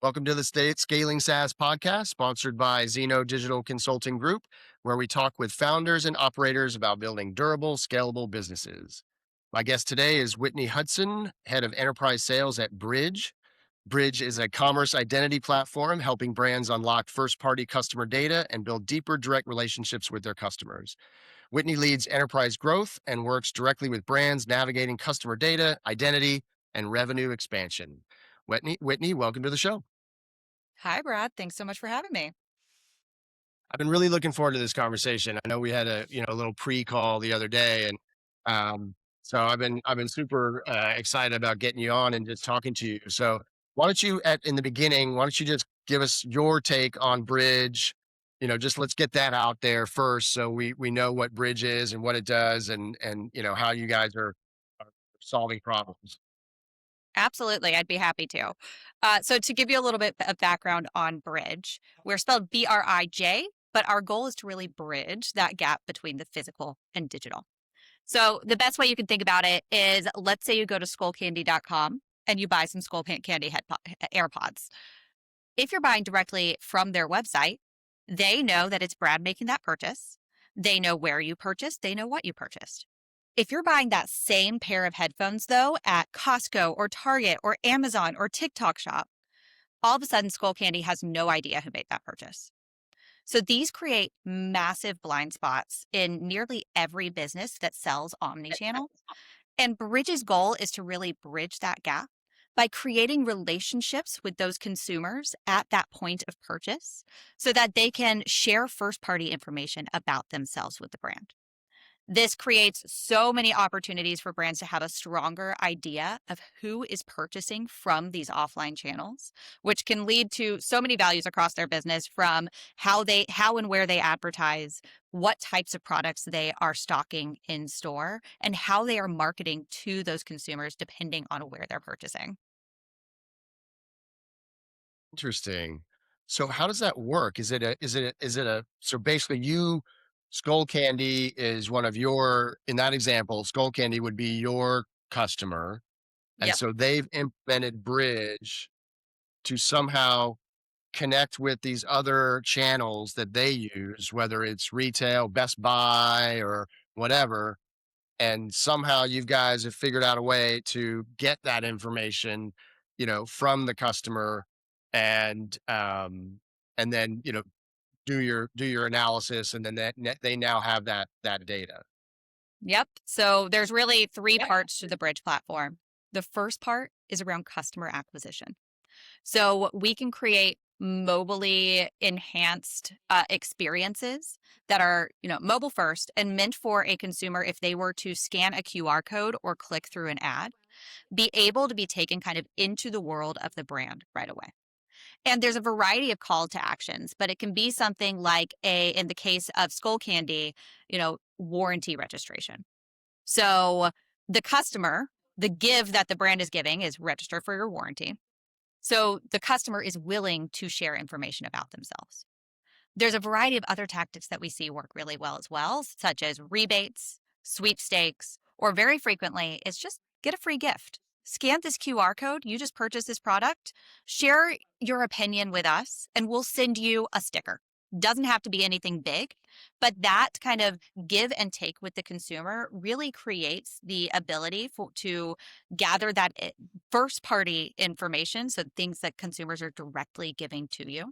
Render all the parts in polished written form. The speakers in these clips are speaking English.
Welcome to the State Scaling SaaS podcast, sponsored by Zeno Digital Consulting Group, where we talk with founders and operators about building durable, scalable businesses. My guest today is Whitney Hudson, head of enterprise sales at BRIJ. BRIJ is a commerce identity platform helping brands unlock first party customer data and build deeper direct relationships with their customers. Whitney leads enterprise growth and works directly with brands navigating customer data, identity, and revenue expansion. Whitney, welcome to the show. Hi, Brad. Thanks so much for having me. I've been really looking forward to this conversation. I know we had a little pre-call the other day, and so I've been super excited about getting you on and just talking to you. So why don't you, in the beginning, why don't you just give us your take on BRIJ? Just let's get that out there first, so we know what BRIJ is and what it does, and how you guys are solving problems. Absolutely. I'd be happy to. So to give you a little bit of background on BRIJ, we're spelled BRIJ, but our goal is to really bridge that gap between the physical and digital. So the best way you can think about it is, let's say you go to skullcandy.com and you buy some Candy AirPods. If you're buying directly from their website, they know that it's Brad making that purchase. They know where you purchased. They know what you purchased. If you're buying that same pair of headphones, though, at Costco or Target or Amazon or TikTok Shop, all of a sudden Skull Candy has no idea who made that purchase. So these create massive blind spots in nearly every business that sells omnichannel. And BRIJ's goal is to really bridge that gap by creating relationships with those consumers at that point of purchase so that they can share first-party information about themselves with the brand. This creates so many opportunities for brands to have a stronger idea of who is purchasing from these offline channels, which can lead to so many values across their business, from how and where they advertise, what types of products they are stocking in store, and how they are marketing to those consumers depending on where they're purchasing. Interesting. So how does that work? So basically Skull Candy is one of your, in that example, Skull Candy would be your customer. And Yep. so they've implemented BRIJ to somehow connect with these other channels that they use, whether it's retail, Best Buy, or whatever. And somehow you guys have figured out a way to get that information, from the customer, and then do your analysis, and then they now have that data. Yep. So there's really three parts to the BRIJ platform. The first part is around customer acquisition. So we can create mobilely enhanced experiences that are, mobile first and meant for a consumer, if they were to scan a QR code or click through an ad, be able to be taken kind of into the world of the brand right away. And there's a variety of call to actions, but it can be something like, in the case of Skull Candy, warranty registration. So the customer, the give that the brand is giving is register for your warranty. So the customer is willing to share information about themselves. There's a variety of other tactics that we see work really well, such as rebates, sweepstakes, or very frequently, it's just get a free gift. Scan this QR code, you just purchased this product, share your opinion with us, and we'll send you a sticker. Doesn't have to be anything big, but that kind of give and take with the consumer really creates the ability to gather that first party information. So things that consumers are directly giving to you.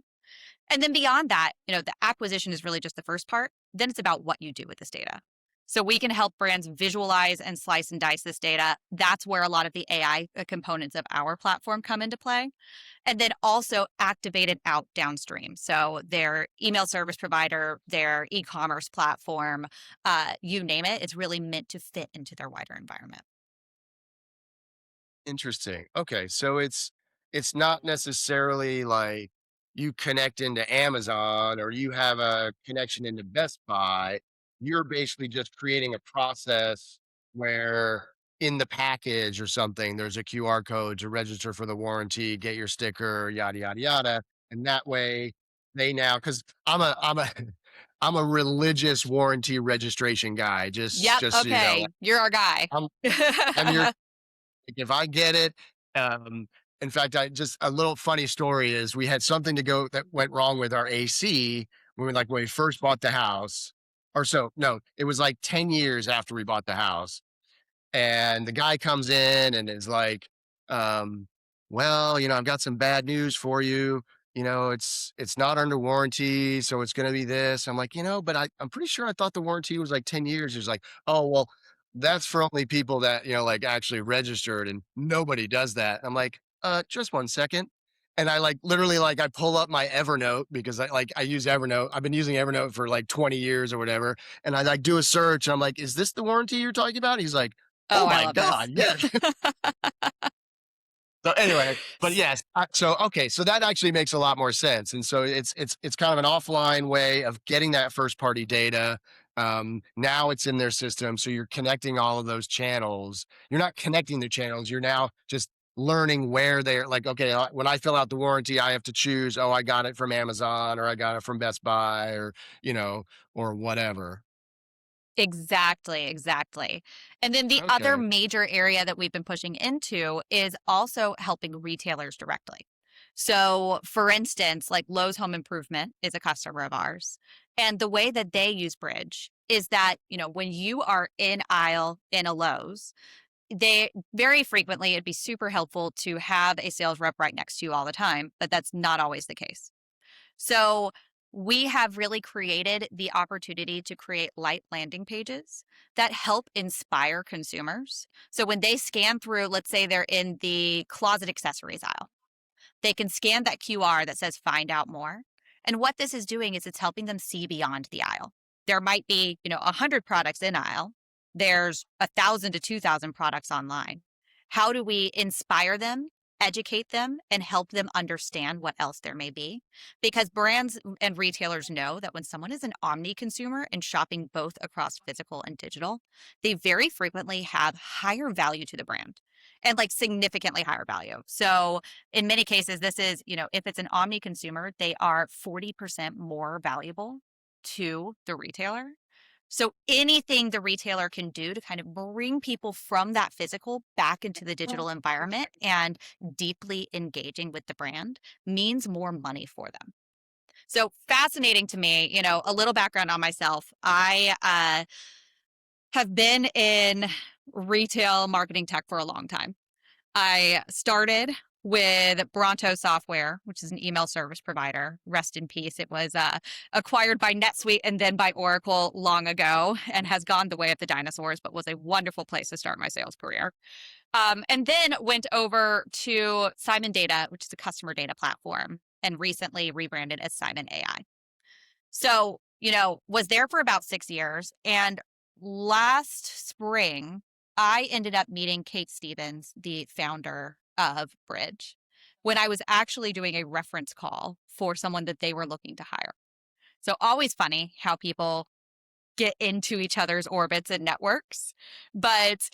And then beyond that, the acquisition is really just the first part. Then it's about what you do with this data. So we can help brands visualize and slice and dice this data. That's where a lot of the AI components of our platform come into play. And then also activate it out downstream. So their email service provider, their e-commerce platform, you name it, it's really meant to fit into their wider environment. Interesting. Okay, so it's not necessarily like you connect into Amazon or you have a connection into Best Buy. You're basically just creating a process where in the package or something, there's a QR code to register for the warranty, get your sticker, yada yada yada. And that way they now, because I'm a I'm a religious warranty registration guy, just Yep. just so you know. Okay. You're our guy. I'm I'm your Like, if I get it, In fact, I just a little funny story is we had something to go that went wrong with our AC when we first bought the house. Or so no, it was like 10 years after we bought the house. And the guy comes in and is like, um, "Well, I've got some bad news for you. It's not under warranty, so it's going to be this." I'm like, but I'm pretty sure I thought the warranty was like 10 years. He's like, "Oh, well, that's for only people that like actually registered, and nobody does that." I'm like, just one second." And I like literally like I pull up my Evernote because I use Evernote. I've been using Evernote for like 20 years or whatever. And I like do a search. And I'm like, "Is this the warranty you're talking about?" He's like, Oh, "Oh I my love this. god, yes." So anyway, but yes, so okay, so that actually makes a lot more sense, and so it's kind of an offline way of getting that first party data. Now it's in their system, so you're connecting all of those channels. You're not connecting the channels. You're now just learning where they're like. Okay, when I fill out the warranty, I have to choose. Oh, I got it from Amazon, or I got it from Best Buy, or you know, or whatever. Exactly, exactly. And then the other Okay. major area that we've been pushing into is also helping retailers directly. So, for instance, like Lowe's Home Improvement is a customer of ours. And the way that they use Bridge is that, when you are in aisle in a Lowe's, they very frequently it'd be super helpful to have a sales rep right next to you all the time, but that's not always the case. So we have really created the opportunity to create light landing pages that help inspire consumers. So when they scan through, let's say they're in the closet accessories aisle, they can scan that QR that says find out more. And what this is doing is it's helping them see beyond the aisle. There might be, 100 products in aisle. There's 1,000 to 2,000 products online. How do we inspire them, educate them, and help them understand what else there may be? Because brands and retailers know that when someone is an omni consumer and shopping both across physical and digital, they very frequently have higher value to the brand and like significantly higher value. So in many cases, this is, if it's an omni consumer, they are 40% more valuable to the retailer. So anything the retailer can do to kind of bring people from that physical back into the digital environment and deeply engaging with the brand means more money for them. So fascinating to me, a little background on myself. I have been in retail marketing tech for a long time. I started with Bronto Software, which is an email service provider. Rest in peace. It was acquired by NetSuite and then by Oracle long ago and has gone the way of the dinosaurs, but was a wonderful place to start my sales career. And then went over to Simon Data, which is a customer data platform, and recently rebranded as Simon AI. So, was there for about 6 years. And last spring, I ended up meeting Kate Stevens, the founder of BRIJ, when I was actually doing a reference call for someone that they were looking to hire. So, always funny how people get into each other's orbits and networks. But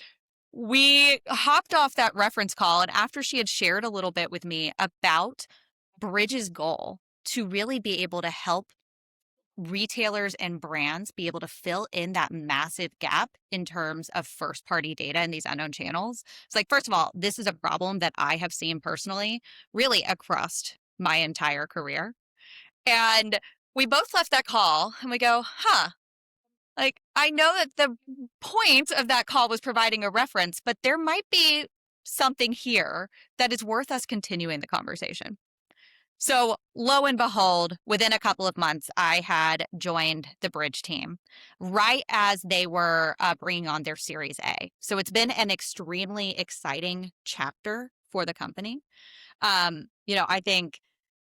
we hopped off that reference call. And after she had shared a little bit with me about BRIJ's goal to really be able to help retailers and brands be able to fill in that massive gap in terms of first party data in these unknown channels. It's like, first of all, this is a problem that I have seen personally, really across my entire career. And we both left that call and we go, huh, like, I know that the point of that call was providing a reference, but there might be something here that is worth us continuing the conversation. So, lo and behold, within a couple of months, I had joined the BRIJ team right as they were bringing on their Series A. So, it's been an extremely exciting chapter for the company. I think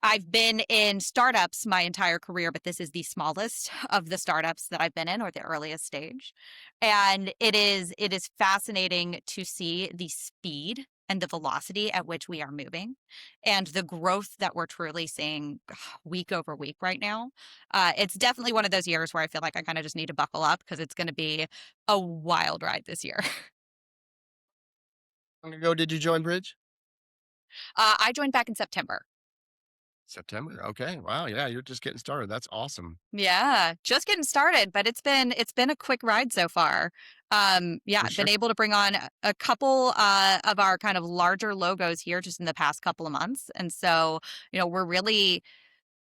I've been in startups my entire career, but this is the smallest of the startups that I've been in or the earliest stage. And it is fascinating to see the speed and the velocity at which we are moving and the growth that we're truly seeing week over week right now. It's definitely one of those years where I feel like I kind of just need to buckle up because it's going to be a wild ride this year. How long ago did you join Bridge? I joined back in September. September. Okay. Wow. Yeah, you're just getting started. That's awesome. Yeah, just getting started, but it's been a quick ride so far. For Been sure. able to bring on a couple of our kind of larger logos here just in the past couple of months. And so, we're really,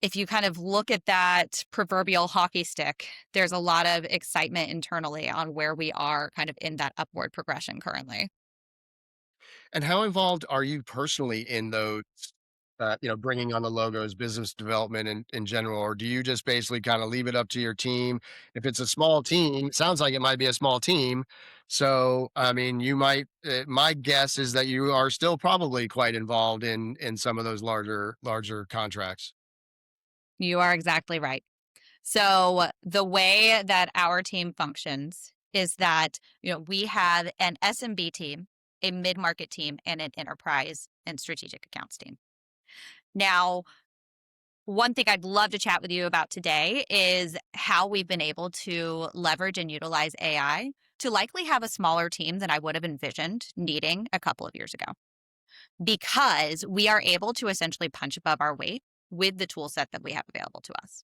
if you kind of look at that proverbial hockey stick, there's a lot of excitement internally on where we are kind of in that upward progression currently. And how involved are you personally in those, bringing on the logos, business development in general, or do you just basically kind of leave it up to your team? If it's a small team, it sounds like it might be a small team. So, I mean, you might. My guess is that you are still probably quite involved in some of those larger contracts. You are exactly right. So the way that our team functions is that, we have an SMB team, a mid-market team, and an enterprise and strategic accounts team. Now, one thing I'd love to chat with you about today is how we've been able to leverage and utilize AI to likely have a smaller team than I would have envisioned needing a couple of years ago, because we are able to essentially punch above our weight with the tool set that we have available to us.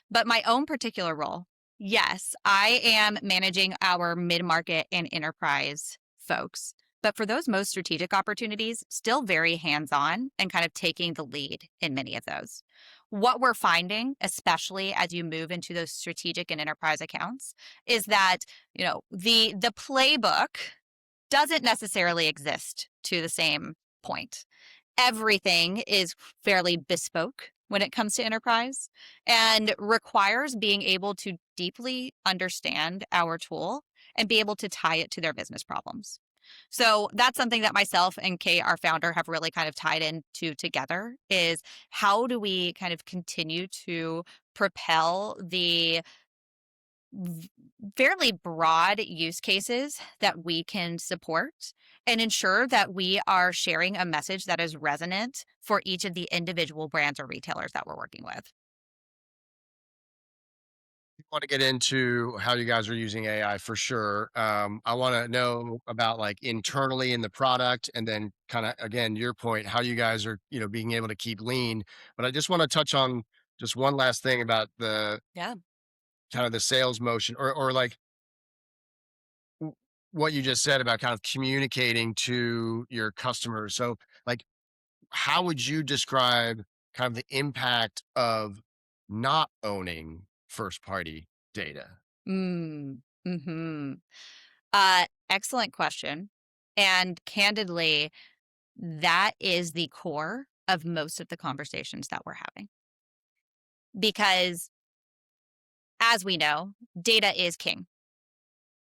But my own particular role, yes, I am managing our mid market and enterprise folks. But for those most strategic opportunities, still very hands on and kind of taking the lead in many of those. What we're finding, especially as you move into those strategic and enterprise accounts, is that, the playbook doesn't necessarily exist to the same point. Everything is fairly bespoke when it comes to enterprise and requires being able to deeply understand our tool and be able to tie it to their business problems. So that's something that myself and Kate, our founder, have really kind of tied into together is how do we kind of continue to propel the fairly broad use cases that we can support and ensure that we are sharing a message that is resonant for each of the individual brands or retailers that we're working with. Want to get into how you guys are using AI for sure. I want to know about like internally in the product, and then kind of again your point how you guys are being able to keep lean. But I just want to touch on just one last thing about the Yeah. kind of the sales motion, or like w- what you just said about kind of communicating to your customers. So, like, how would you describe kind of the impact of not owning first party data? Mm. Hmm. Excellent question. And candidly, that is the core of most of the conversations that we're having. Because as we know, data is king.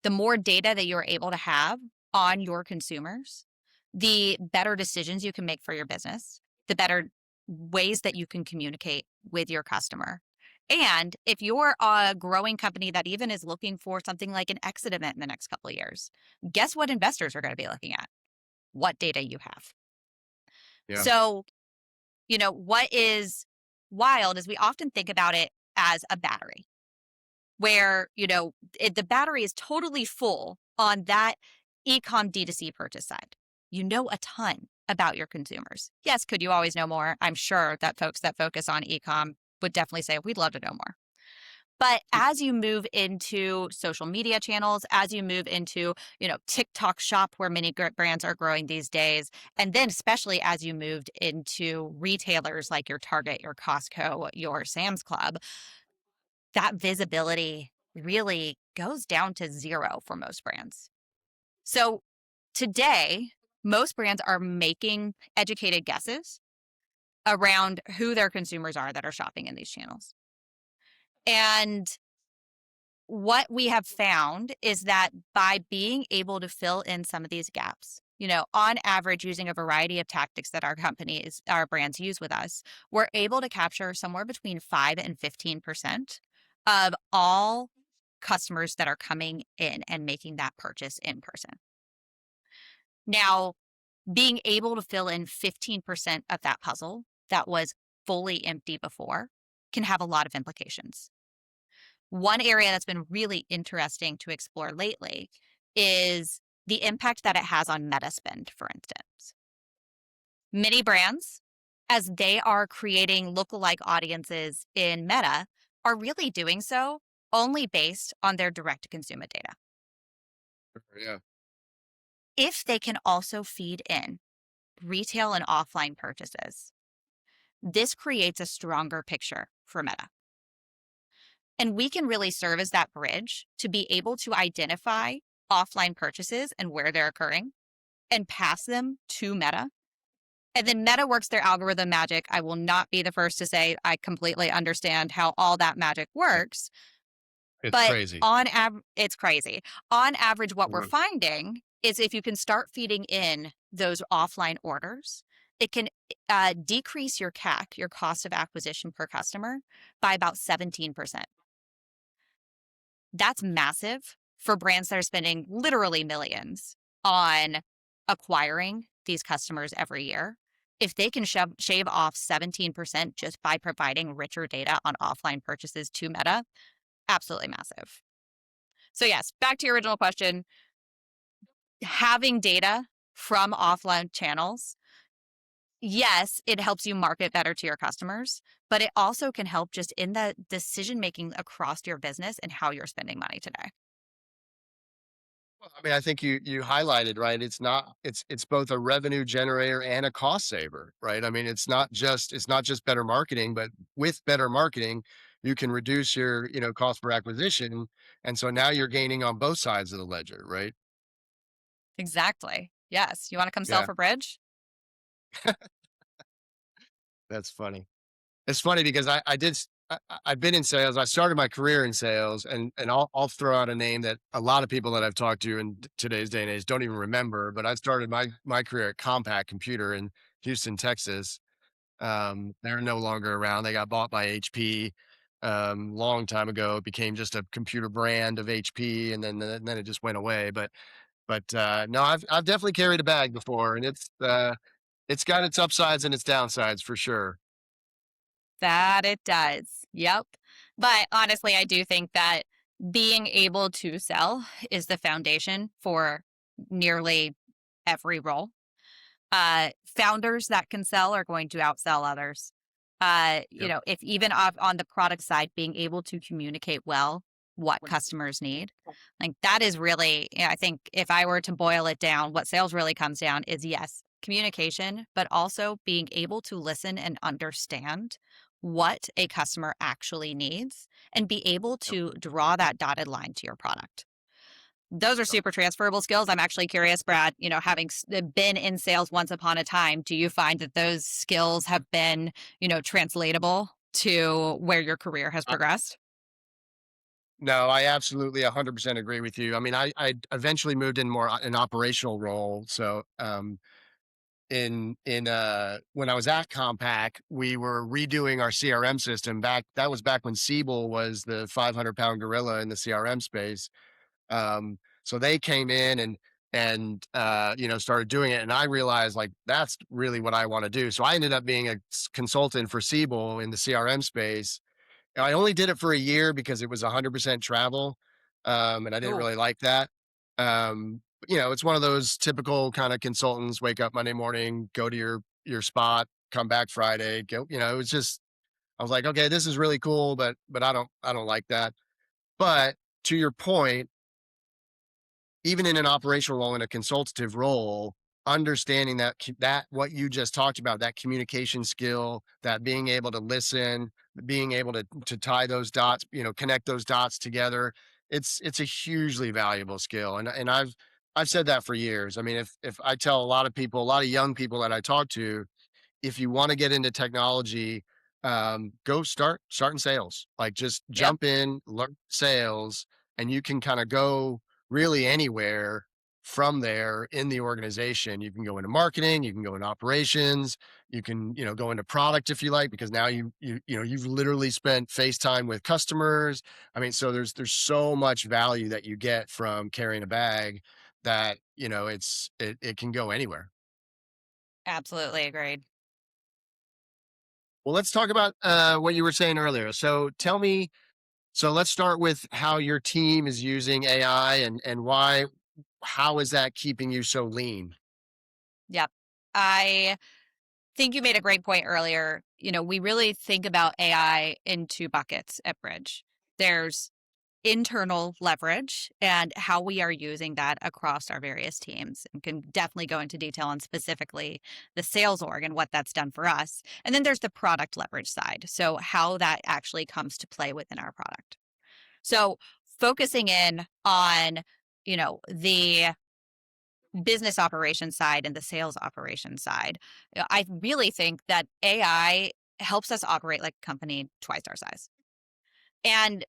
The more data that you're able to have on your consumers, the better decisions you can make for your business, the better ways that you can communicate with your customer. And if you're a growing company that even is looking for something like an exit event in the next couple of years, guess what investors are going to be looking at? What data you have. Yeah. So, what is wild is we often think about it as a battery where the battery is totally full on that e-com D2C purchase side. You know a ton about your consumers. Yes, could you always know more? I'm sure that folks that focus on e-com would definitely say we'd love to know more. But as you move into social media channels, as you move into, TikTok shop where many brands are growing these days, and then especially as you moved into retailers like your Target, your Costco, your Sam's Club, that visibility really goes down to zero for most brands. So today, most brands are making educated guesses around who their consumers are that are shopping in these channels. And what we have found is that by being able to fill in some of these gaps, on average, using a variety of tactics that our brands use with us, we're able to capture somewhere between 5 and 15% of all customers that are coming in and making that purchase in person. Now, being able to fill in 15% of that puzzle that was fully empty before can have a lot of implications. One area that's been really interesting to explore lately is the impact that it has on meta spend, for instance. Many brands, as they are creating lookalike audiences in Meta, are really doing so only based on their direct to consumer data. Yeah. If they can also feed in retail and offline purchases, this creates a stronger picture for Meta. And we can really serve as that bridge to be able to identify offline purchases and where they're occurring and pass them to Meta. And then Meta works their algorithm magic. I will not be the first to say I completely understand how all that magic Yeah. works, It's but crazy. on average, it's crazy. On average, what we're Mhm. finding is if you can start feeding in those offline orders, it can decrease your CAC, your cost of acquisition per customer, by about 17%. That's massive for brands that are spending literally millions on acquiring these customers every year. If they can shave off 17% just by providing richer data on offline purchases to Meta, absolutely massive. So, yes, back to your original question, having data from offline channels, yes, it helps you market better to your customers, but it also can help just in the decision making across your business and how you're spending money today. Well, I mean, I think you highlighted, right? It's both a revenue generator and a cost saver, right? I mean, it's not just better marketing, but with better marketing, you can reduce your, cost per acquisition. And so now you're gaining on both sides of the ledger, right? Exactly. Yes. You want to come sell Yeah, for Bridge? that's funny. It's funny because I've been in sales. I started my career in sales, and I'll throw out a name that a lot of people that I've talked to in today's day and age don't even remember. But I started my career at Compaq Computer in Houston, Texas. They're no longer around. They got bought by HP long time ago. It became just a computer brand of HP, and then it just went away. But no, I've definitely carried a bag before, and it's got its upsides and its downsides for sure. That it does. Yep. But honestly, I do think that being able to sell is the foundation for nearly every role. Founders that can sell are going to outsell others. Yep. If even on the product side, being able to communicate well what customers need, like that is really, I think if I were to boil it down, what sales really comes down is yes, communication, but also being able to listen and understand what a customer actually needs and be able Yep. to draw that dotted line to your product. Those are Yep. super transferable skills. I'm actually curious, Brad, having been in sales once upon a time, do you find that those skills have been, translatable to where your career has progressed? No, I absolutely 100% agree with you. I mean, I eventually moved in more an operational role. So, when I was at Compaq, we were redoing our CRM system back. That was back when Siebel was the 500-pound gorilla in the CRM space. So they came in and started doing it, and I realized like that's really what I want to do. So I ended up being a consultant for Siebel in the CRM space. I only did it for a year because it was 100% travel, and I didn't Oh, really like that. It's one of those typical kind of consultants, wake up Monday morning, go to your spot, come back Friday, go, it was just I was like, "Okay, this is really cool, but I don't like that." But to your point, even in an operational role, in a consultative role, understanding that what you just talked about, that communication skill, that being able to listen, being able to tie those dots, connect those dots together, it's a hugely valuable skill. And I've said that for years. I mean, if I tell a lot of people, a lot of young people that I talk to, if you want to get into technology, go start in sales. Like just yep, jump in, learn sales, and you can kind of go really anywhere from there in the organization. You can go into marketing, you can go into operations, you can, go into product if you like, because now you've literally spent face time with customers. I mean, so there's so much value that you get from carrying a bag that, it can go anywhere. absolutely agreed. Well, let's talk about what you were saying earlier. So tell me, so let's start with how your team is using AI and why, how is that keeping you so lean? Yep. I think you made a great point earlier. We really think about AI in two buckets at Bridge. There's internal leverage and how we are using that across our various teams. And can definitely go into detail on specifically the sales org and what that's done for us. And then there's the product leverage side. So how that actually comes to play within our product. So focusing in on, the business operations side and the sales operations side, I really think that AI helps us operate like a company twice our size. And,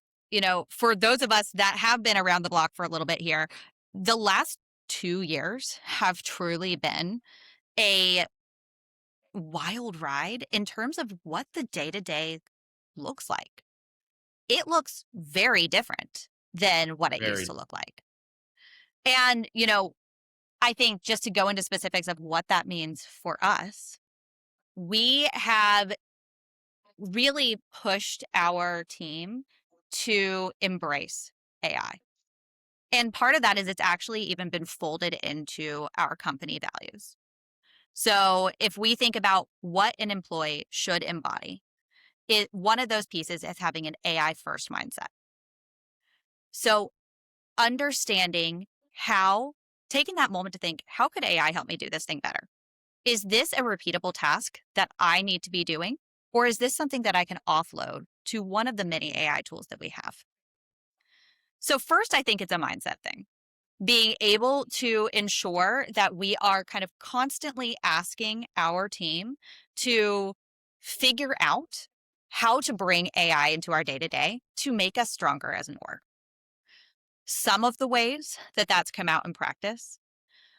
for those of us that have been around the block for a little bit here, the last 2 years have truly been a wild ride in terms of what the day to day looks like. It looks very different than what it used Very. to look like. And, I think just to go into specifics of what that means for us, we have really pushed our team to embrace AI. And part of that is it's actually even been folded into our company values. So if we think about what an employee should embody, one of those pieces is having an AI first mindset. So understanding how, taking that moment to think, how could AI help me do this thing better? Is this a repeatable task that I need to be doing? Or is this something that I can offload to one of the many AI tools that we have? So, first, I think it's a mindset thing. Being able to ensure that we are kind of constantly asking our team to figure out how to bring AI into our day to day to make us stronger as an org. Some of the ways that that's come out in practice,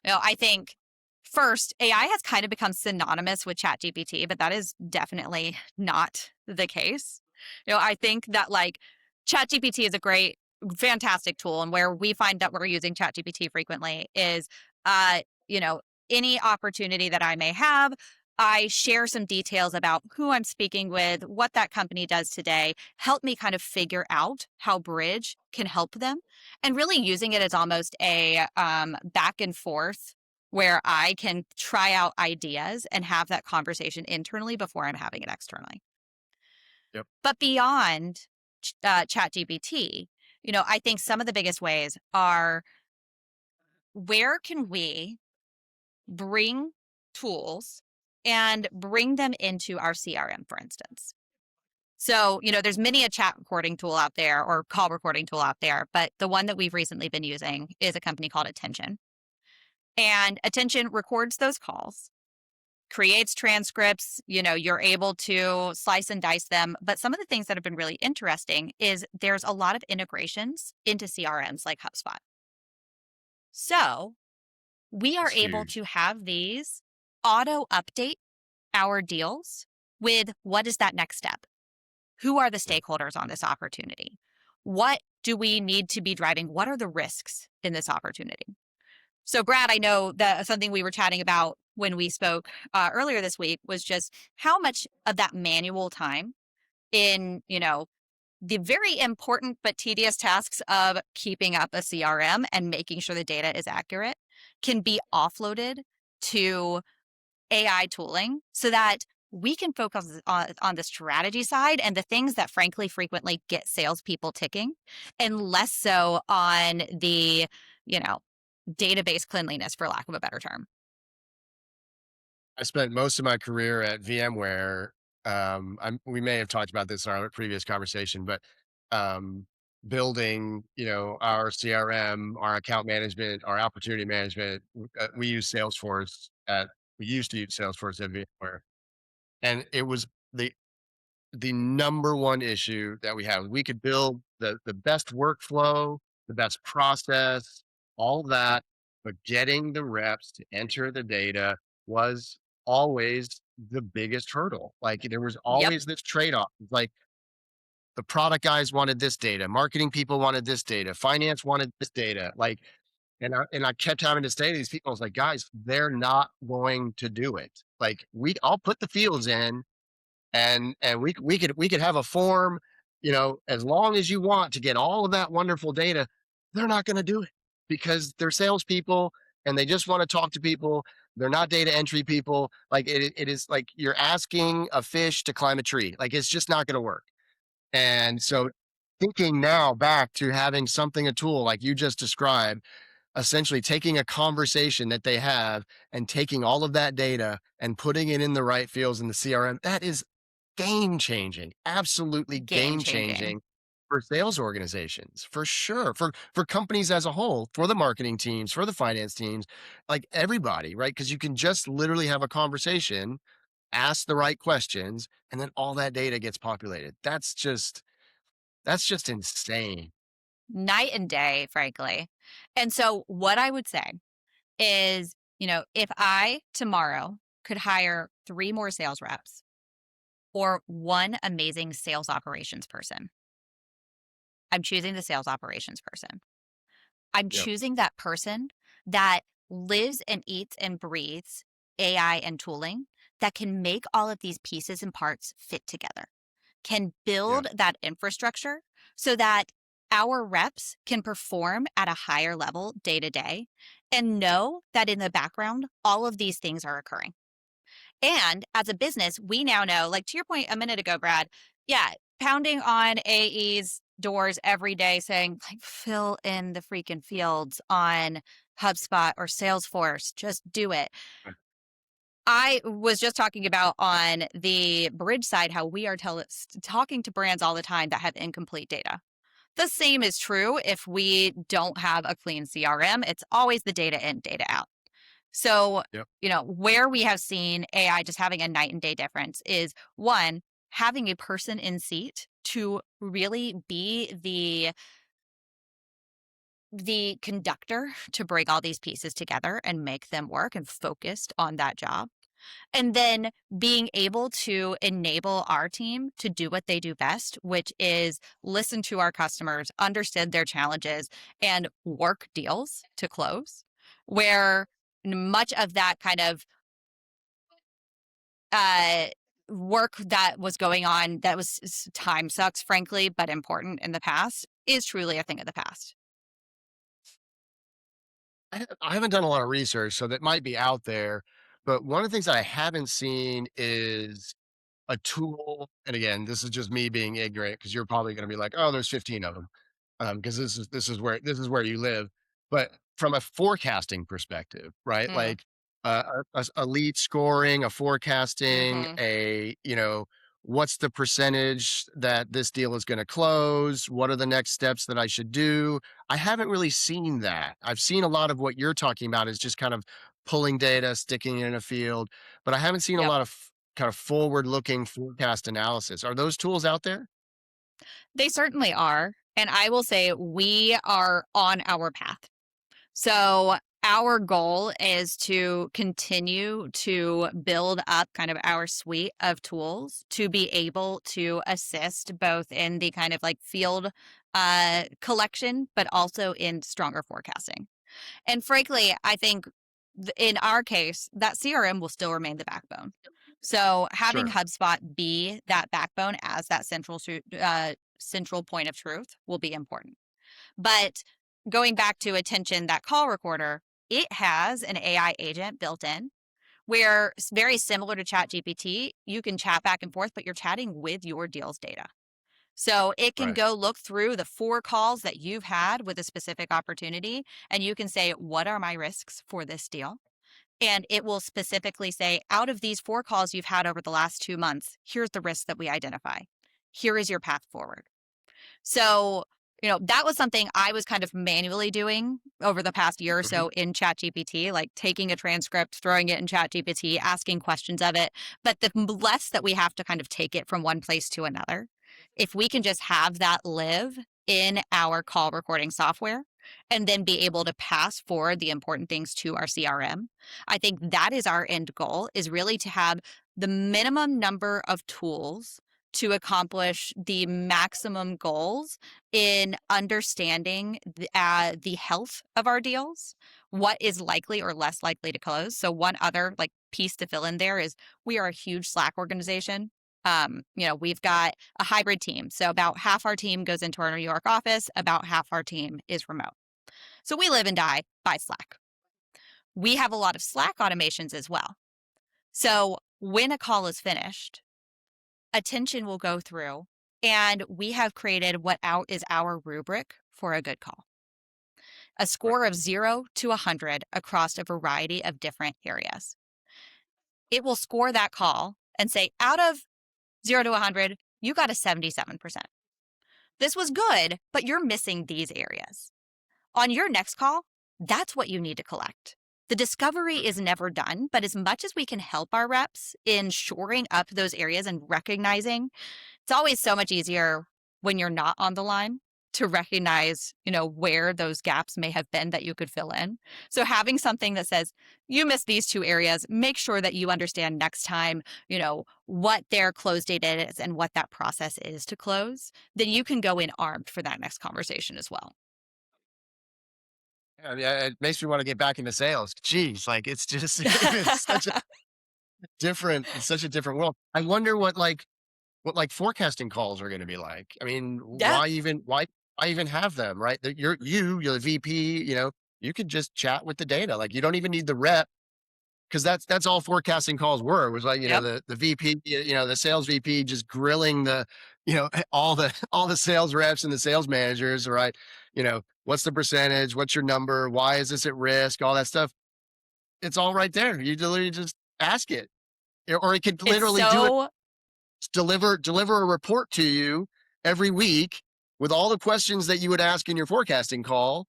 I think first, AI has kind of become synonymous with ChatGPT, but that is definitely not the case. I think that like ChatGPT is a great, fantastic tool, and where we find that we're using ChatGPT frequently is, uh, you know, any opportunity that I may have. I share some details about who I'm speaking with, what that company does today, help me kind of figure out how BRIJ can help them, and really using it as almost a back and forth where I can try out ideas and have that conversation internally before I'm having it externally. Yep. But beyond ChatGPT, I think some of the biggest ways are, where can we bring tools and bring them into our CRM, for instance? So, there's many a chat recording tool out there or call recording tool out there, but the one that we've recently been using is a company called Attention. And Attention records those calls, creates transcripts, you're able to slice and dice them. But some of the things that have been really interesting is there's a lot of integrations into CRMs like HubSpot. So we are That's able huge. to have these auto update our deals with what is that next step? Who are the Yep. stakeholders on this opportunity? What do we need to be driving? What are the risks in this opportunity? So, Brad, I know that something we were chatting about when we spoke earlier this week was just how much of that manual time in, the very important but tedious tasks of keeping up a CRM and making sure the data is accurate can be offloaded to AI tooling so that we can focus on the strategy side and the things that frankly frequently get salespeople ticking, and less so on the, you know, database cleanliness, for lack of a better term. I spent most of my career at VMware. We may have talked about this in our previous conversation, but um, building, our CRM, our account management, our opportunity management. We use Salesforce at. We used to use Salesforce at VMware, and it was the number one issue that we have. We could build the best workflow, the best process, all that, but getting the reps to enter the data was always the biggest hurdle. Like there was Yep. always this trade-off. It's like the product guys wanted this data, marketing people wanted this data, finance wanted this data. Like, and I kept having to say to these people, I was like, guys, they're not going to do it. Like I'll put the fields in, and we could have a form, as long as you want to get all of that wonderful data. They're not going to do it because they're salespeople and they just want to talk to people. They're not data entry people. Like it is like you're asking a fish to climb a tree. Like it's just not going to work. And so thinking now back to having something, a tool like you just described, essentially taking a conversation that they have and taking all of that data and putting it in the right fields in the CRM, that is game changing, absolutely Game game changing. changing for sales organizations, for sure, for companies as a whole, for the marketing teams, for the finance teams, like everybody, right? Because you can just literally have a conversation, ask the right questions, and then all that data gets populated. That's just insane. Night and day, frankly. And so what I would say is, if I tomorrow could hire 3 more sales reps or 1 amazing sales operations person, I'm choosing the sales operations person. I'm Yep. choosing that person that lives and eats and breathes AI and tooling that can make all of these pieces and parts fit together, can Yeah. build that infrastructure so that our reps can perform at a higher level day to day and know that in the background, all of these things are occurring. And as a business, we now know, like to your point a minute ago, Brad, yeah, pounding on AE's doors every day saying, like, fill in the freaking fields on HubSpot or Salesforce, just do it. I was just talking about on the BRIJ side how we are talking to brands all the time that have incomplete data. The same is true if we don't have a clean CRM. It's always the data in, data out. So, Yep. where we have seen AI just having a night and day difference is one, having a person in seat to really be the conductor to bring all these pieces together and make them work and focused on that job. And then being able to enable our team to do what they do best, which is listen to our customers, understand their challenges, and work deals to close, where much of that kind of uh, work that was going on that was time sucks, frankly, but important in the past is truly a thing of the past. I haven't done a lot of research, so that might be out there. But one of the things that I haven't seen is a tool. And again, this is just me being ignorant because you're probably going to be like, "Oh, there's 15 of them," because this is where you live. But from a forecasting perspective, right? Mm, Like a lead scoring, a forecasting, hmm what's the percentage that this deal is going to close? What are the next steps that I should do? I haven't really seen that. I've seen a lot of what you're talking about is just kind of pulling data, sticking it in a field, but I haven't seen a Yep. lot of kind of forward looking forecast analysis. Are those tools out there? They certainly are. And I will say we are on our path. So, our goal is to continue to build up kind of our suite of tools to be able to assist both in the kind of like field collection, but also in stronger forecasting. And frankly, I think in our case, that CRM will still remain the backbone. So having Sure. HubSpot be that backbone as that central point of truth will be important. But going back to attention, that call recorder, it has an AI agent built in where very similar to ChatGPT, you can chat back and forth, but you're chatting with your deal's data. So it can Right. go look through the 4 calls that you've had with a specific opportunity, and you can say, what are my risks for this deal? And it will specifically say, out of these 4 calls you've had over the last 2 months, here's the risks that we identify. Here is your path forward. So, that was something I was kind of manually doing over the past year or Mhm. so in ChatGPT, like taking a transcript, throwing it in ChatGPT, asking questions of it. But the less that we have to kind of take it from one place to another, if we can just have that live in our call recording software and then be able to pass forward the important things to our CRM, I think that is our end goal, is really to have the minimum number of tools to accomplish the maximum goals in understanding the health of our deals, what is likely or less likely to close. So one other like piece to fill in there is we are a huge Slack organization. We've got a hybrid team. So about half our team goes into our New York office, about half our team is remote. So we live and die by Slack. We have a lot of Slack automations as well. So when a call is finished, attention will go through. And we have created what is our rubric for a good call. A Right. score of 0 to 100 across a variety of different areas. It will score that call and say, out of 0 to 100, you got a 77%. This was good, but you're missing these areas. On your next call, that's what you need to collect. The discovery is never done, but as much as we can help our reps in shoring up those areas and recognizing, it's always so much easier when you're not on the line to recognize, where those gaps may have been that you could fill in. So having something that says, you missed these two areas, make sure that you understand next time, what their close date is and what that process is to close, then you can go in armed for that next conversation as well. I mean, it makes me want to get back into sales. Geez, like it's just it's such a different world. I wonder what like forecasting calls are going to be like. I mean, Yeah. why even have them, right? That you're the VP, you could just chat with the data. Like you don't even need the rep because that's all forecasting calls were was like, Yep. the VP, the sales VP just grilling all the sales reps and the sales managers, right? What's the percentage? What's your number? Why is this at risk? All that stuff. It's all right there. You literally just ask it. Or it could It's literally do it, so deliver a report to you every week with all the questions that you would ask in your forecasting call.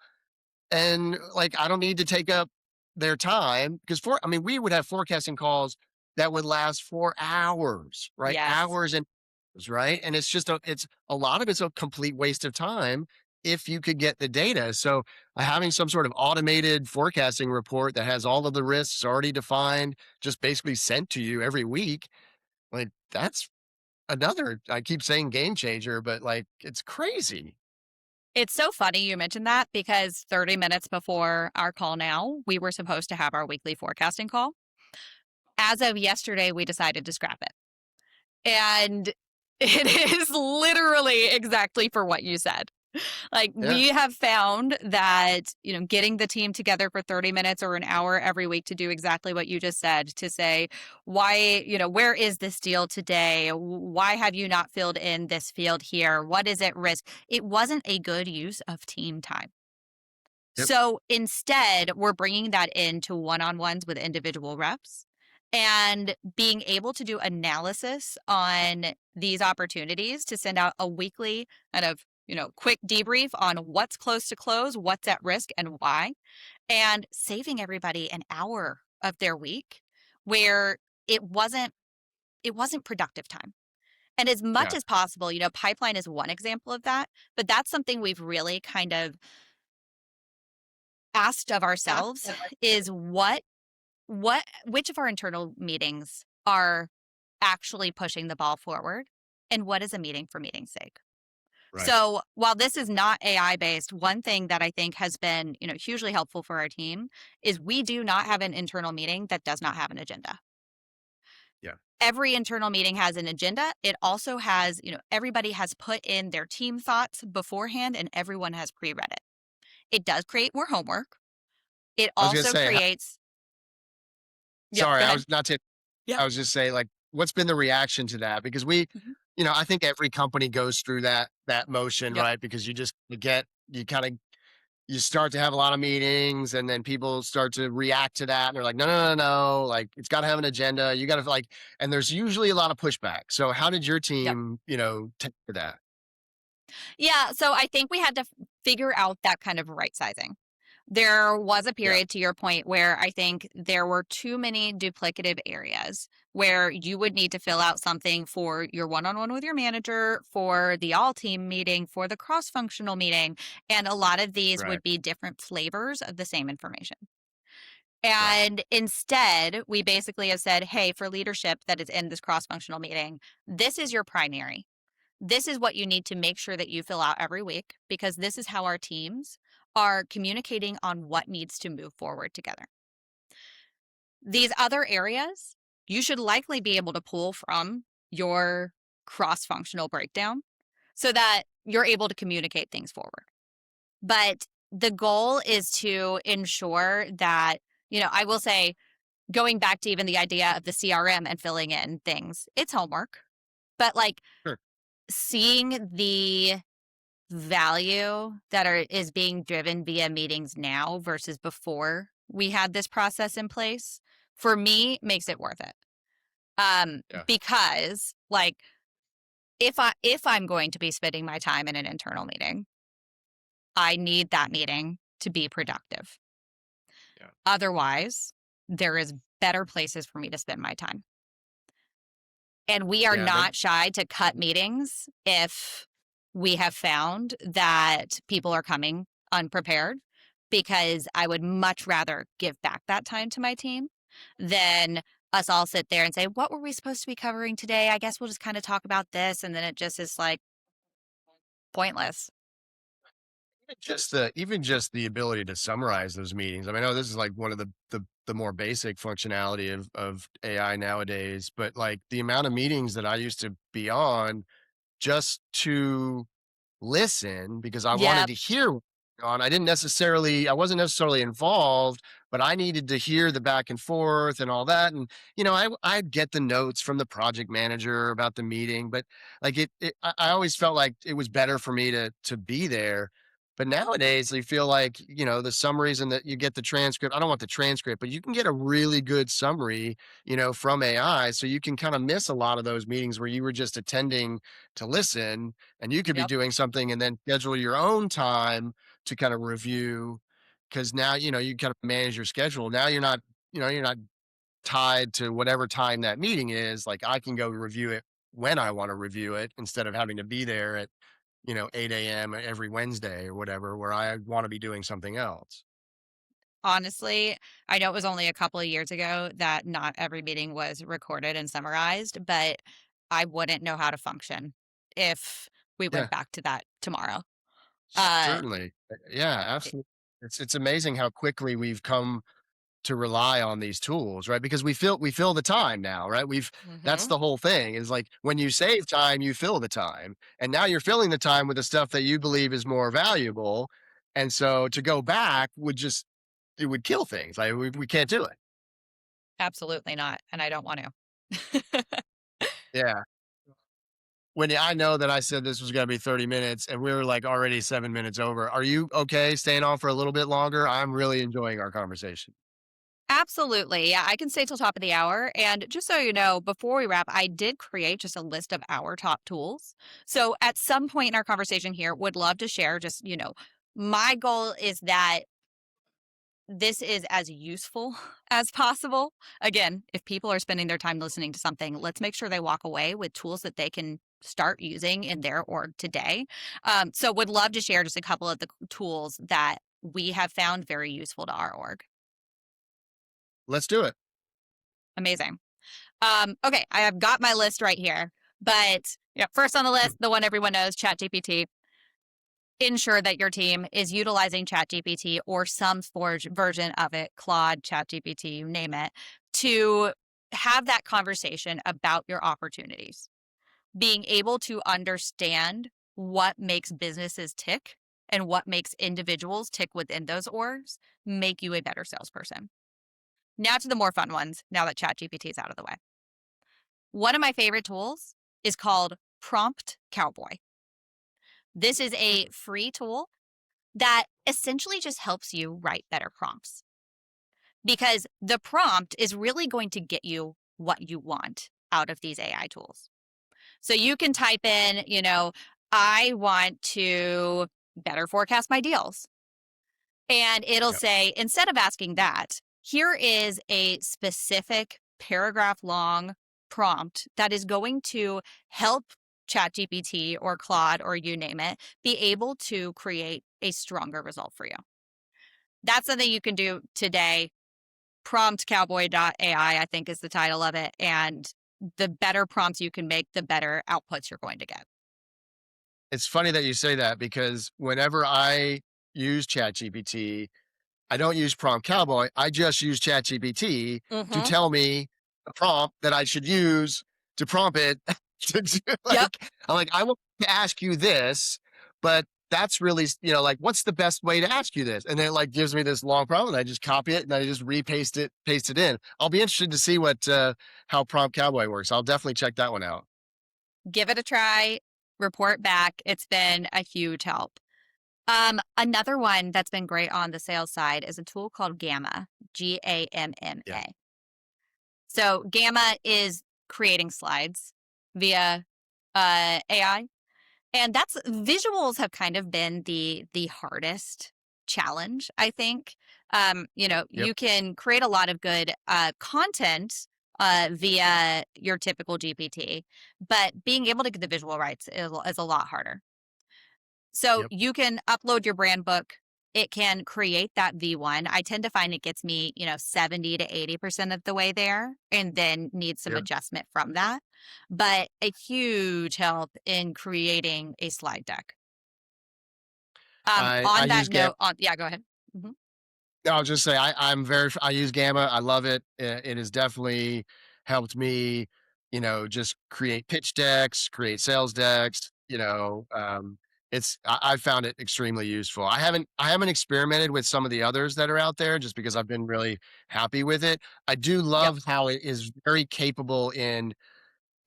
And like, I don't need to take up their time because I mean, we would have forecasting calls that would last for hours, right? yes. Hours and hours, right? And it's a lot of it's a complete waste of time if you could get the data. So having some sort of automated forecasting report that has all of the risks already defined, just basically sent to you every week, like that's another, I keep saying game changer, but like it's crazy. It's so funny you mentioned that because 30 minutes before our call now, we were supposed to have our weekly forecasting call. As of yesterday, we decided to scrap it. And it is literally exactly for what you said. Like Yeah. we have found that, getting the team together for 30 minutes or an hour every week to do exactly what you just said, to say, why, where is this deal today? Why have you not filled in this field here? What is at risk? It wasn't a good use of team time. Yep. So instead, we're bringing that into one-on-ones with individual reps and being able to do analysis on these opportunities to send out a weekly kind of, quick debrief on what's close to close, what's at risk and why, and saving everybody an hour of their week where it wasn't productive time. And as much Yeah. as possible, pipeline is one example of that, but that's something we've really kind of asked of ourselves is which of our internal meetings are actually pushing the ball forward and what is a meeting for meeting's sake. Right. So while this is not AI based, one thing that I think has been, hugely helpful for our team is we do not have an internal meeting that does not have an agenda. Yeah. Every internal meeting has an agenda. It also has, everybody has put in their team thoughts beforehand and everyone has pre-read it. It does create more homework. It I was gonna also say, creates, yep, sorry, go I ahead. was not to Yep. I was just saying, like, what's been the reaction to that? Because Mhm. I think every company goes through that motion, Yep. right? Because you kind of you start to have a lot of meetings and then people start to react to that and they're like, no, no, no, no, like it's gotta have an agenda. You gotta like, and there's usually a lot of pushback. So how did your Yep. team, take to that? Yeah. So I think we had to figure out that kind of right sizing. There was a Yeah. period, to your point, where I think there were too many duplicative areas where you would need to fill out something for your one on one with your manager, for the all team meeting, for the cross functional meeting. And a lot of these Right. would be different flavors of the same information. Right. And instead, we basically have said, hey, for leadership that is in this cross functional meeting, this is your primary. This is what you need to make sure that you fill out every week because this is how our teams are communicating on what needs to move forward together. These other areas, you should likely be able to pull from your cross functional breakdown so that you're able to communicate things forward. But the goal is to ensure that, I will say, going back to even the idea of the CRM and filling in things, it's homework. But like Sure. seeing the value that is being driven via meetings now versus before we had this process in place, for me, makes it worth it. Yeah. Because like if I'm going to be spending my time in an internal meeting, I need that meeting to be productive. Yeah. Otherwise, there is better places for me to spend my time. And we are Yeah. not shy to cut meetings if we have found that people are coming unprepared, because I would much rather give back that time to my team than us all sit there and say, what were we supposed to be covering today? I guess we'll just kind of talk about this. And then it just is like pointless. Even just the ability to summarize those meetings. I mean, I know this is like one of the more basic functionality of AI nowadays, but like the amount of meetings that I used to be on just to listen because I wanted Yep. to hear what's going on. I wasn't necessarily involved, but I needed to hear the back and forth and all that. And, I'd get the notes from the project manager about the meeting, but like I always felt like it was better for me to be there. But nowadays, you feel like, the summaries and that you get the transcript. I don't want the transcript, but you can get a really good summary, from AI. So you can kind of miss a lot of those meetings where you were just attending to listen and you could be Yep. doing something and then schedule your own time to kind of review because now you kind of manage your schedule. Now you're not tied to whatever time that meeting is. Like I can go review it when I want to review it instead of having to be there at 8 a.m. every Wednesday or whatever where I want to be doing something else. Honestly, I know it was only a couple of years ago that not every meeting was recorded and summarized, but I wouldn't know how to function if we Yeah, went back to that tomorrow. Uh, certainly. Yeah, it- absolutely. It's amazing how quickly we've come to rely on these tools, right? Because we fill the time now, right? That's Mhm. the whole thing is like when you save time, you fill the time. And now you're filling the time with the stuff that you believe is more valuable. And so to go back it would kill things. Like we can't do it. Absolutely not, and I don't want to. Yeah. I know that I said this was going to be 30 minutes and we were like already 7 minutes over. Are you okay staying on for a little bit longer? I'm really enjoying our conversation. Absolutely. Yeah, I can stay till top of the hour. And just so you know, before we wrap, I did create just a list of our top tools. So at some point in our conversation here, would love to share just, my goal is that this is as useful as possible. Again, if people are spending their time listening to something, let's make sure they walk away with tools that they can start using in their org today. So would love to share just a couple of the tools that we have found very useful to our org. Let's do it. Amazing. Okay, I have got my list right here. But yeah, first on the list, the one everyone knows, ChatGPT. Ensure that your team is utilizing ChatGPT or some version of it, Claude, ChatGPT, you name it, to have that conversation about your opportunities. Being able to understand what makes businesses tick and what makes individuals tick within those orgs make you a better salesperson. Now to the more fun ones, now that ChatGPT is out of the way. One of my favorite tools is called Prompt Cowboy. This is a free tool that essentially just helps you write better prompts because the prompt is really going to get you what you want out of these AI tools. So you can type in, I want to better forecast my deals. And it'll Yeah. say, instead of asking that, here is a specific paragraph long prompt that is going to help ChatGPT or Claude or you name it be able to create a stronger result for you. That's something you can do today. Promptcowboy.ai, I think is the title of it. And the better prompts you can make, the better outputs you're going to get. It's funny that you say that because whenever I use ChatGPT, I don't use Prompt Cowboy. I just use ChatGPT to Mm-hmm. tell me a prompt that I should use to prompt it to do Yep. I'm like, I want to ask you this, but that's really, like, what's the best way to ask you this? And then it like gives me this long prompt and I just copy it and I just paste it in. I'll be interested to see how Prompt Cowboy works. I'll definitely check that one out. Give it a try. report back. It's been a huge help. Another one that's been great on the sales side is a tool called Gamma, Yeah. Gamma. So Gamma is creating slides via AI. And that's visuals have kind of been the hardest challenge, I think. Yep. You can create a lot of good content via your typical GPT, but being able to get the visual rights is a lot harder. So Yep. you can upload your brand book. It can create that V1. I tend to find it gets me, 70 to 80% of the way there and then need some Yep. adjustment from that. But a huge help in creating a slide deck. I On that use Gamma. note, yeah, go ahead. Mhm. I'll just say I use Gamma. I love it. It has definitely helped me, just create pitch decks, create sales decks. I found it extremely useful. I haven't experimented with some of the others that are out there just because I've been really happy with it. I do Yep, love how it is very capable in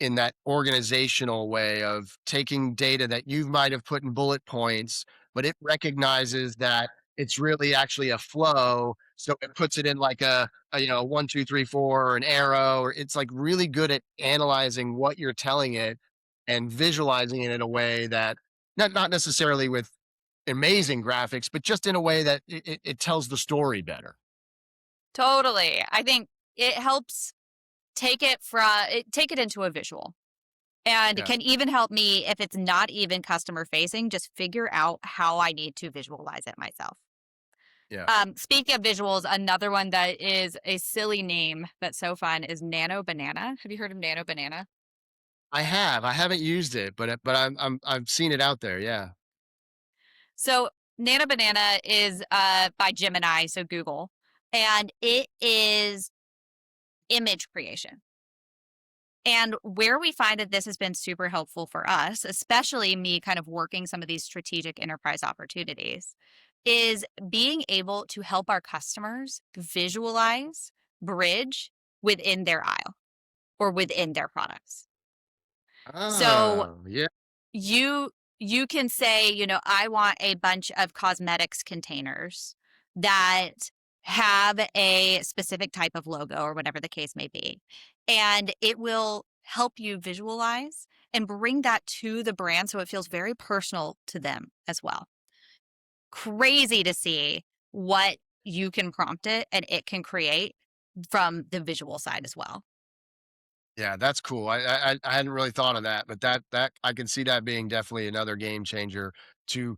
that organizational way of taking data that you might have put in bullet points, but it recognizes that it's really actually a flow. So it puts it in like a 1, 2, 3, 4, or an arrow, or it's like really good at analyzing what you're telling it and visualizing it in a way that not necessarily with amazing graphics, but just in a way that it tells the story better. totally. I think it helps take it into a visual. And it Yeah. can even help me if it's not even customer facing, just figure out how I need to visualize it myself. Yeah. Speaking of visuals, another one that is a silly name but so fun is Nano Banana. Have you heard of Nano Banana? I have. I haven't used it, but I've seen it out there. Yeah. So Nano Banana is by Gemini, so Google, and it is image creation. And where we find that this has been super helpful for us, especially me kind of working some of these strategic enterprise opportunities, is being able to help our customers visualize BRIJ within their aisle or within their products. So Oh, yeah. you you can say, I want a bunch of cosmetics containers that have a specific type of logo or whatever the case may be. And it will help you visualize and bring that to the brand so it feels very personal to them as well. Crazy to see what you can prompt it and it can create from the visual side as well. Yeah, that's cool. I hadn't really thought of that, but that I can see that being definitely another game changer to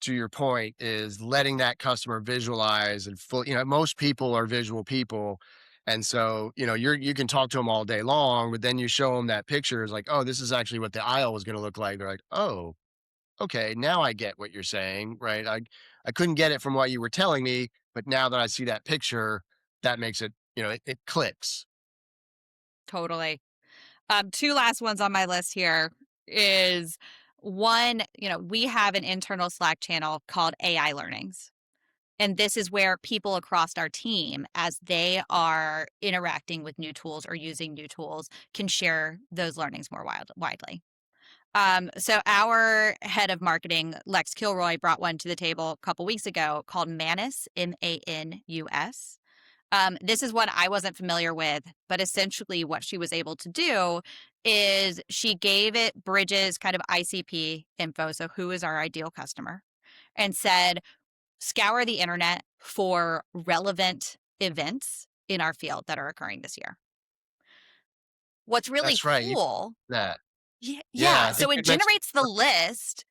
to your point is letting that customer visualize and full, most people are visual people. And so, you can talk to them all day long, but then you show them that picture is like, oh, this is actually what the aisle was going to look like. They're like, oh, okay, now I get what you're saying, right? I couldn't get it from what you were telling me, but now that I see that picture, that makes it, it clicks. Totally. Two last ones on my list here is one, we have an internal Slack channel called AI Learnings. And this is where people across our team, as they are interacting with new tools or using new tools, can share those learnings more widely. So our head of marketing, Lex Kilroy, brought one to the table a couple weeks ago called Manus, Manus. This is one I wasn't familiar with, but essentially what she was able to do is she gave it BRIJ's kind of ICP info, so who is our ideal customer, and said, scour the internet for relevant events in our field that are occurring this year. What's really That's right. You cool, that. Yeah, yeah, I so think it you mentioned. generates the list.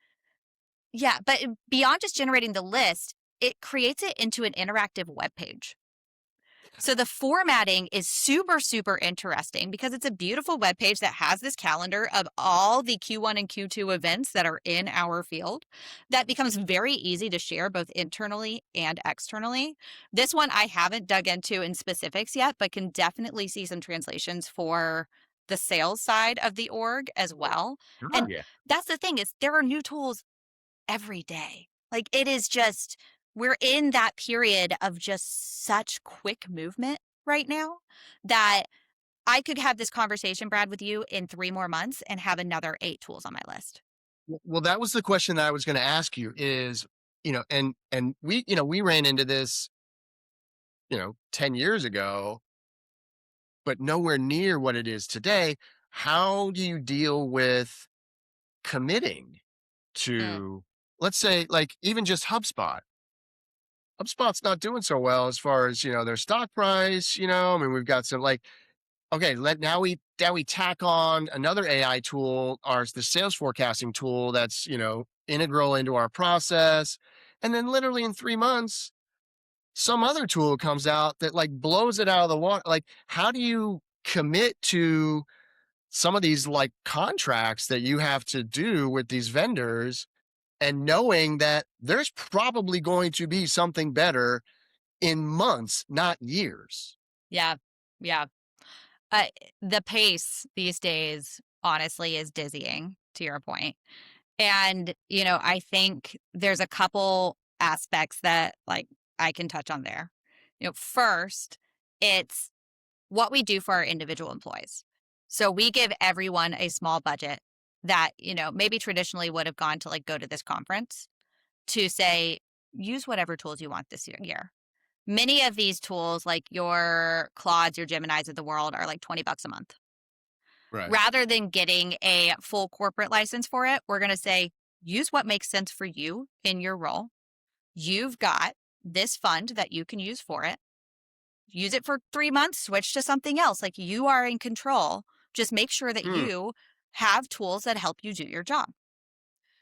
Yeah, but beyond just generating the list, it creates it into an interactive web page. So the formatting is super, super interesting because it's a beautiful web page that has this calendar of all the Q1 and Q2 events that are in our field. That becomes very easy to share both internally and externally. This one I haven't dug into in specifics yet, but can definitely see some translations for the sales side of the org as well. Oh, And yeah. that's the thing is there are new tools every day. Like it is just, we're in that period of just such quick movement right now that I could have this conversation, Brad, with you in 3 more months and have another 8 tools on my list. Well, that was the question that I was going to ask you is, and we ran into this, 10 years ago, but nowhere near what it is today. How do you deal with committing Mm, to, let's say, like even just HubSpot? HubSpot's not doing so well as far as, their stock price, I mean, we've got some like, okay, now we tack on another AI tool, the sales forecasting tool that's, integral into our process. And then literally in 3 months, some other tool comes out that like blows it out of the water. Like, how do you commit to some of these like contracts that you have to do with these vendors and knowing that there's probably going to be something better in months, not years? yeah. Yeah. Uh, the pace these days, honestly, is dizzying, to your point. And, I think there's a couple aspects that like I can touch on there. First, it's what we do for our individual employees. So we give everyone a small budget that, maybe traditionally would have gone to like go to this conference to say, use whatever tools you want this year. Many of these tools, like your Claudes, your Geminis of the world, are like $20 a month. Right. Rather than getting a full corporate license for it, we're going to say, use what makes sense for you in your role. You've got this fund that you can use for it. Use it for 3 months, switch to something else. Like you are in control. Just make sure that Hmm, you have tools that help you do your job.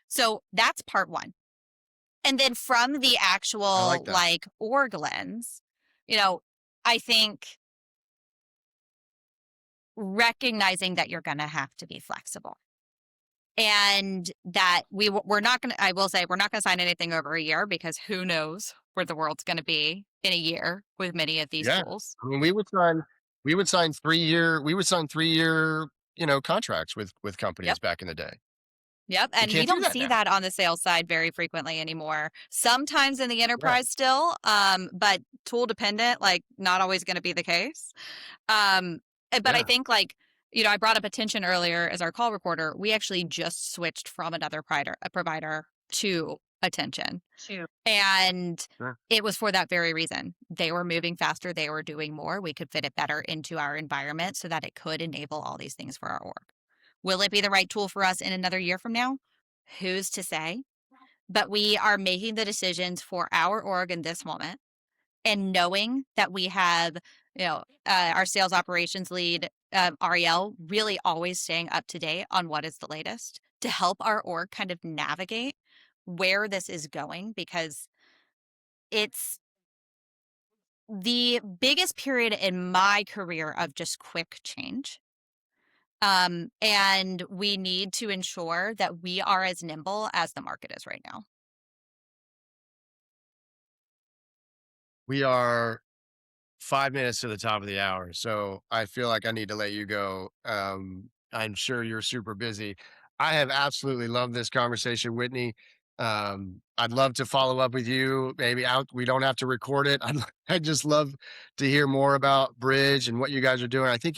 So that's part one. And then from the I like actual that. like org lens, you know, I think recognizing that you're going to have to be flexible and that we're not going to, I will say, we're not going to sign anything over a year because who knows where the world's going to be in a year with many of these Yeah. tools. I mean, we would sign 3-year, contracts with companies Yep. back in the day. Yep. You And we can't do don't that see now. that on the sales side very frequently anymore. Sometimes in the Yeah. enterprise still, but tool dependent, like not always going to be the case. But I Yeah. think like, I brought up attention earlier as our call recorder. We actually just switched from another provider to attention. And Sure. it was for that very reason. They were moving faster, they were doing more. We could fit it better into our environment so that it could enable all these things for our org. Will it be the right tool for us in another year from now? Who's to say? But we are making the decisions for our org in this moment and knowing that we have, our sales operations lead, Ariel, really always staying up to date on what is the latest to help our org kind of navigate where this is going because it's the biggest period in my career of just quick change. And we need to ensure that we are as nimble as the market is right now. We are 5 minutes to the top of the hour, so I feel like I need to let you go. I'm sure you're super busy. I have absolutely loved this conversation, Whitney. I'd love to follow up with you. Maybe out. We don't have to record it. I'd just love to hear more about BRIJ and what you guys are doing. I think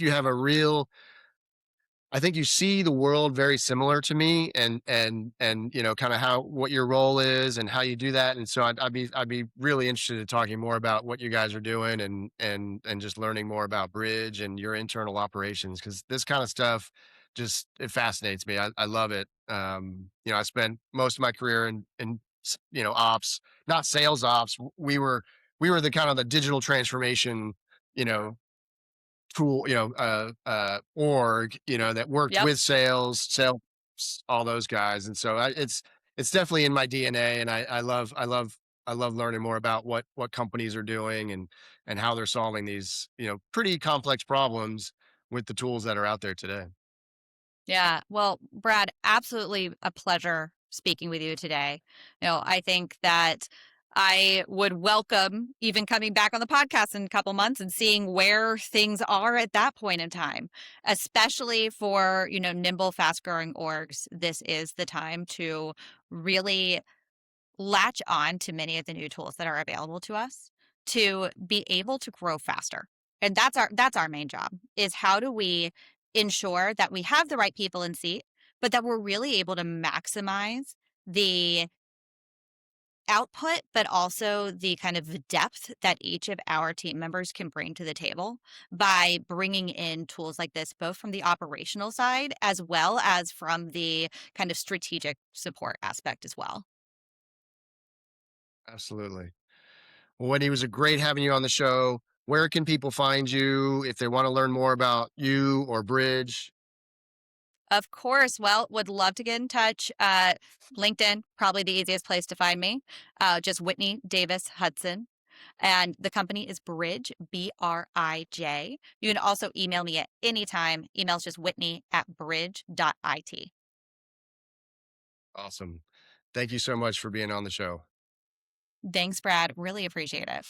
you see the world very similar to me, and kind of how what your role is and how you do that. And so I'd be really interested in talking more about what you guys are doing and just learning more about BRIJ and your internal operations because this kind of stuff just it fascinates me. I love it. I spent most of my career in ops, not sales ops. We were the kind of the digital transformation, you know, tool, org, that worked Yep. with sales, all those guys. And so it's definitely in my DNA. And I love learning more about what companies are doing and how they're solving these, pretty complex problems with the tools that are out there today. Yeah. Well, Brad, absolutely a pleasure speaking with you today. I think that I would welcome even coming back on the podcast in a couple months and seeing where things are at that point in time, especially for, nimble, fast growing orgs. This is the time to really latch on to many of the new tools that are available to us to be able to grow faster. And that's our main job is how do we ensure that we have the right people in seat, but that we're really able to maximize the output, but also the kind of depth that each of our team members can bring to the table by bringing in tools like this, both from the operational side as well as from the kind of strategic support aspect as well. Absolutely. Well, Wendy, it was a great having you on the show. Where can people find you if they want to learn more about you or Bridge? Of course. Well, would love to get in touch. LinkedIn, probably the easiest place to find me. Just Whitney Davis Hudson. And the company is BRIJ, BRIJ. You can also email me at any time. Email's just whitney@bridge.it. Awesome. Thank you so much for being on the show. Thanks, Brad. Really appreciate it.